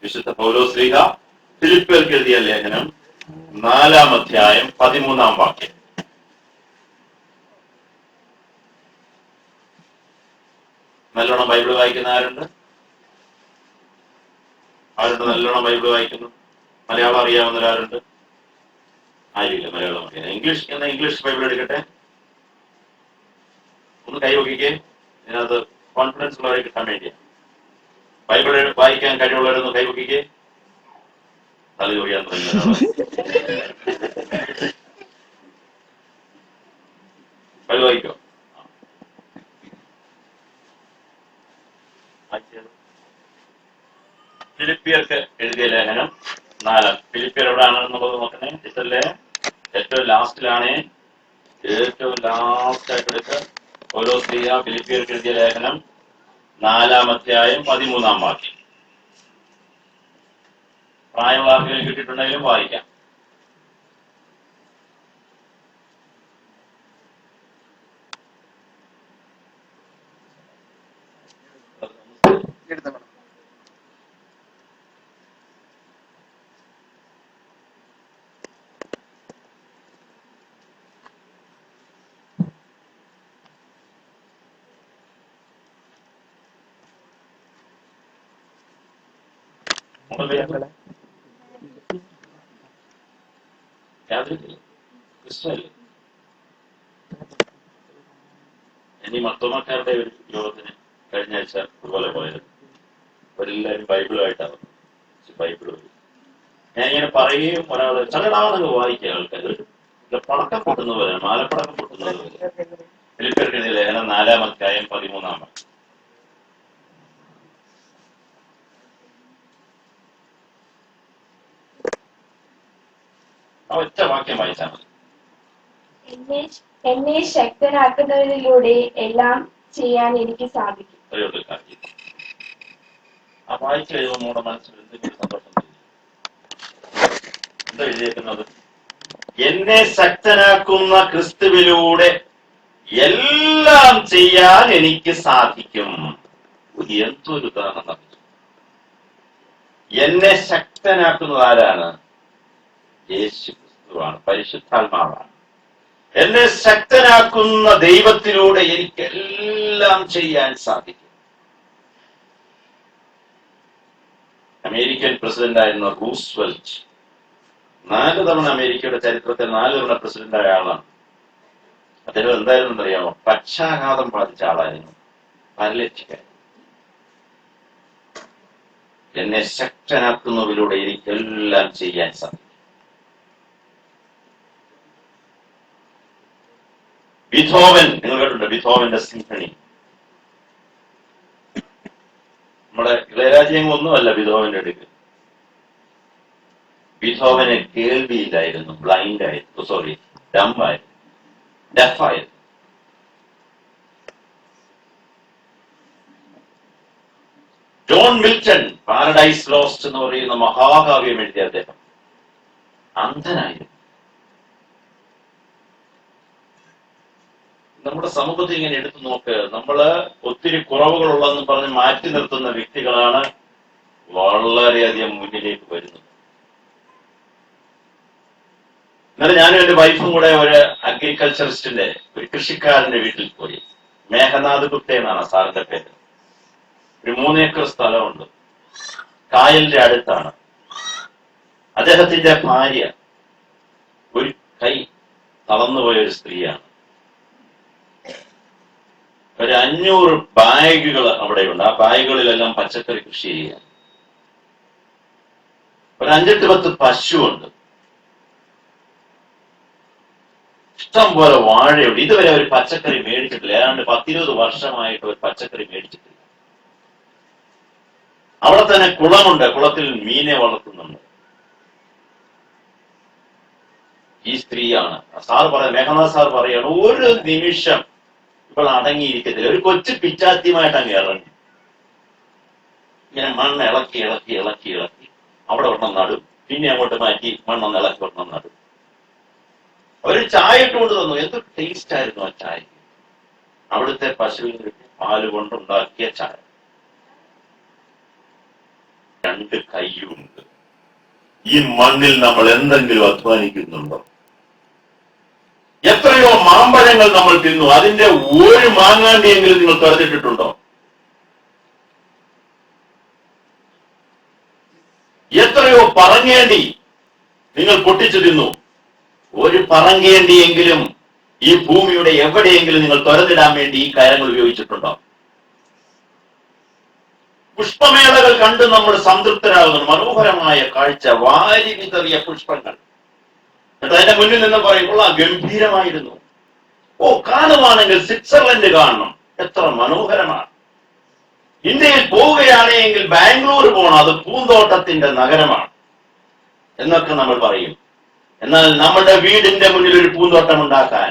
വിശുദ്ധ പൗലോസ് ശ്ലീഹ ഫിലിപ്പിയർക്ക് എഴുതിയ ലേഖനം 4-ാം അധ്യായം 13-ാം വാക്യം. നല്ലോണം ബൈബിൾ വായിക്കുന്ന ആരുണ്ട്? നല്ലോണം ബൈബിൾ വായിക്കുന്നു? മലയാളം അറിയാവുന്നവരാരുണ്ട്? ആരില്ല മലയാളം അറിയാം. ഇംഗ്ലീഷ് ബൈബിൾ എടുക്കട്ടെ. ഒന്ന് കൈവക്കിക്കേ. ഇതിനകത്ത് കോൺഫിഡൻസ് ഉള്ളവരെ കിട്ടാൻ വേണ്ടിയാ. ബൈബിൾ വായിക്കാൻ കഴിവുള്ളവരൊന്ന് കൈവക്കിക്കേ. തല ചോദിക്കാൻ തുടങ്ങി. ബൈബിൾ വായിക്കോ? ഫിലിപ്പിയർക്ക് എഴുതിയ ലേഖനം 4. ഫിലിപ്പിയർ എവിടെയാണെന്നുള്ളത് നോക്കണേ. ഇതല്ലേ ഏറ്റവും ലാസ്റ്റിലാണ്. ഏറ്റവും ലാസ്റ്റ് ആയിട്ട് എടുക്കുക. പൗലോസ് ശ്ലീഹ ഫിലിപ്പിയർക്ക് എഴുതിയ ലേഖനം 4-ാം അധ്യായം 13-ാം വാക്യം. പ്രായമുള്ള ആർക്കെങ്കിലും കിട്ടിയിട്ടുണ്ടെങ്കിലും വായിക്കാം. ഇനി മർത്തോമാക്കാരുടെ ഒരു യോഗത്തിന് കഴിഞ്ഞ ആഴ്ച ഇതുപോലെ പോയത് അവരെല്ലാവരും ബൈബിളുമായിട്ടാണ്. ബൈബിൾ ഞാൻ ഇങ്ങനെ പറയുകയും ഒരാൾ ചങ്ങടാണെന്ന് വായിക്കുക. ആൾക്കാർ പടക്കം പൊട്ടുന്നത് പോലെ, മാലപ്പടക്കം പൊട്ടുന്നത് പോലെ. ഫിലിപ്പിയർക്ക് ലേഖനം 4-ാം അധ്യായം 13-ാം വാക്യം. ഒറ്റ വാക്യം വായിച്ചാൽ മതി. എന്നെ ശക്തനാക്കുന്നതിലൂടെ എല്ലാം ചെയ്യാൻ എനിക്ക് സാധിക്കും. ആ വായിച്ചു കഴിയുമ്പോൾ നമ്മുടെ മനസ്സിൽ എന്തെങ്കിലും സന്തോഷം എന്താ എഴുതിയേക്കുന്നത്? എന്നെ ശക്തനാക്കുന്ന ക്രിസ്തുവിലൂടെ എല്ലാം ചെയ്യാൻ എനിക്ക് സാധിക്കും. എന്തൊരു ഉദാഹരണം! എന്നെ ശക്തനാക്കുന്നത് ആരാണ്? യേശു ക്രിസ്തുവാണ്, പരിശുദ്ധാത്മാവാണ്. എന്നെ ശക്തനാക്കുന്ന ദൈവത്തിലൂടെ എനിക്കെല്ലാം ചെയ്യാൻ സാധിക്കും. അമേരിക്കൻ പ്രസിഡന്റ് ആയിരുന്ന റൂസ്വെൽറ്റ് 4 തവണ അമേരിക്കയുടെ ചരിത്രത്തിൽ 4 തവണ പ്രസിഡന്റായ ആളാണ്. അദ്ദേഹം എന്തായിരുന്നു അറിയാമോ? പക്ഷാഘാതം ബാധിച്ച ആളായിരുന്നു. പാരലിറ്റിക്. എന്നെ ശക്തനാക്കുന്നതിലൂടെ എനിക്കെല്ലാം ചെയ്യാൻ സാധിക്കും. ബീഥോവൻ, നിങ്ങൾ കേട്ടിട്ടുണ്ട് ബീഥോവന്റെ സിംഫണി? നമ്മുടെ ഇളയരാജ്യം ഒന്നുമല്ല ബീഥോവന്റെ അടുക്ക്. ബീഥോവന് കേൾവിയില്ലായിരുന്നു, ബ്ലൈൻഡ് ആയിരുന്നു, ഡെഫായിരുന്നു. ജോൺ മിൽട്ടൺ പാരഡൈസ് ലോസ്റ്റ് എന്ന് പറയുന്ന മഹാകാവ്യം എഴുതിയ അദ്ദേഹം അന്ധനായിരുന്നു. നമ്മുടെ സമൂഹത്തിൽ ഇങ്ങനെ എടുത്തു നോക്ക്. നമ്മള് ഒത്തിരി കുറവുകളുള്ളതെന്ന് പറഞ്ഞ് മാറ്റി നിർത്തുന്ന വ്യക്തികളാണ് വളരെയധികം മുന്നിലേക്ക് വരുന്നത്. ഇന്നലെ ഞാനും എന്റെ വൈഫും കൂടെ ഒരു അഗ്രികൾച്ചറിസ്റ്റിന്റെ, ഒരു കൃഷിക്കാരന്റെ വീട്ടിൽ പോയി. മേഘനാഥ് ഗുപ്ത എന്നാണ് സാറിന്റെ പേര്. ഒരു 3 ഏക്കർ സ്ഥലമുണ്ട്, കായലിന്റെ അടുത്താണ്. അദ്ദേഹത്തിന്റെ ഭാര്യ ഒരു കൈ തളർന്നുപോയ ഒരു സ്ത്രീയാണ്. ഒരു 500 ബാഗുകൾ അവിടെയുണ്ട്. ആ ബാഗുകളിലെല്ലാം പച്ചക്കറി കൃഷി ചെയ്യാൻ. ഒരു 5-10 പശുവുണ്ട്. ഇഷ്ടം പോലെ വാഴയുണ്ട്. ഇതുവരെ ഒരു പച്ചക്കറി മേടിച്ചിട്ടില്ല. ഏതാണ്ട് 10-20 വർഷമായിട്ട് ഒരു പച്ചക്കറി മേടിച്ചിട്ടില്ല. അവിടെ തന്നെ കുളമുണ്ട്, കുളത്തിൽ മീനെ വളർത്തുന്നുണ്ട്. ഈ സ്ത്രീയാണ്. മേഘനാഥ് സാർ പറയാണ്, ഒരു നിമിഷം ഇപ്പോൾ അടങ്ങിയിരിക്കത്തില്ല. ഒരു കൊച്ചു പിച്ചാത്തിയുമായിട്ട് അങ്ങ് ഇറങ്ങി ഇങ്ങനെ മണ്ണ് ഇളക്കി ഇളക്കി ഇളക്കി ഇളക്കി അവിടെ ഒരെണ്ണം നടും, പിന്നെ അങ്ങോട്ട് മാറ്റി മണ്ണൊന്ന് ഇളക്കി ഒരെണ്ണം നടും. അവര് ചായ ഇട്ടുകൊണ്ട് തന്നു. എന്ത് ടേസ്റ്റ് ആയിരുന്നു ആ ചായ! അവിടുത്തെ പശുവിന് പാല് കൊണ്ടുണ്ടാക്കിയ ചായ. രണ്ട് കൈയുണ്ട്. ഈ മണ്ണിൽ നമ്മൾ എന്തെങ്കിലും അധ്വാനിക്കുന്നുണ്ടോ? എത്രയോ മാമ്പഴങ്ങൾ നമ്മൾ തിന്നു, അതിന്റെ ഒരു മാങ്ങാണ്ടിയെങ്കിലും നിങ്ങൾ തുറന്നിട്ടിട്ടുണ്ടോ? എത്രയോ പറങ്ങേണ്ടി നിങ്ങൾ പൊട്ടിച്ചു തിന്നു, ഒരു പറങ്ങേണ്ടിയെങ്കിലും ഈ ഭൂമിയുടെ എവിടെയെങ്കിലും നിങ്ങൾ തുറന്നിടാൻ വേണ്ടി ഈ കയറങ്ങൾ ഉപയോഗിച്ചിട്ടുണ്ടോ? പുഷ്പമേളകൾ കണ്ട് നമ്മൾ സംതൃപ്തരാകുന്നു. മനോഹരമായ കാഴ്ച, വാരി വിതറിയ പുഷ്പങ്ങൾ. എന്നിട്ട് അതിന്റെ മുന്നിൽ നിന്ന് പറയുമ്പോൾ ആ ഗംഭീരമായിരുന്നു. ഓ, കാണുവാണെങ്കിൽ സ്വിറ്റ്സർലൻഡ് കാണണം, എത്ര മനോഹരമാണ്. ഇന്ത്യയിൽ പോവുകയാണെങ്കിൽ ബാംഗ്ലൂർ പോകണം, അത് പൂന്തോട്ടത്തിന്റെ നഗരമാണ് എന്നൊക്കെ നമ്മൾ പറയും. എന്നാൽ നമ്മുടെ വീടിന്റെ മുന്നിൽ ഒരു പൂന്തോട്ടം ഉണ്ടാക്കാൻ,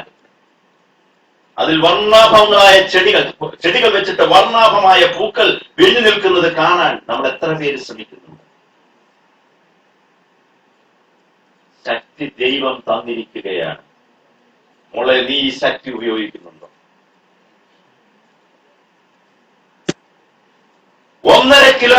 അതിൽ വർണ്ണാഭങ്ങളായ ചെടികൾ വെച്ചിട്ട് വർണ്ണാഭമായ പൂക്കൾ വിരിഞ്ഞു നിൽക്കുന്നത് കാണാൻ നമ്മൾ എത്ര പേര് ശ്രമിക്കുന്നുണ്ട്? ശക്തി ദൈവം തന്നിരിക്കുകയാണ്. മോളെ, നീ ഈ ശക്തി ഉപയോഗിക്കുന്നുണ്ടോ? 1.5 കിലോ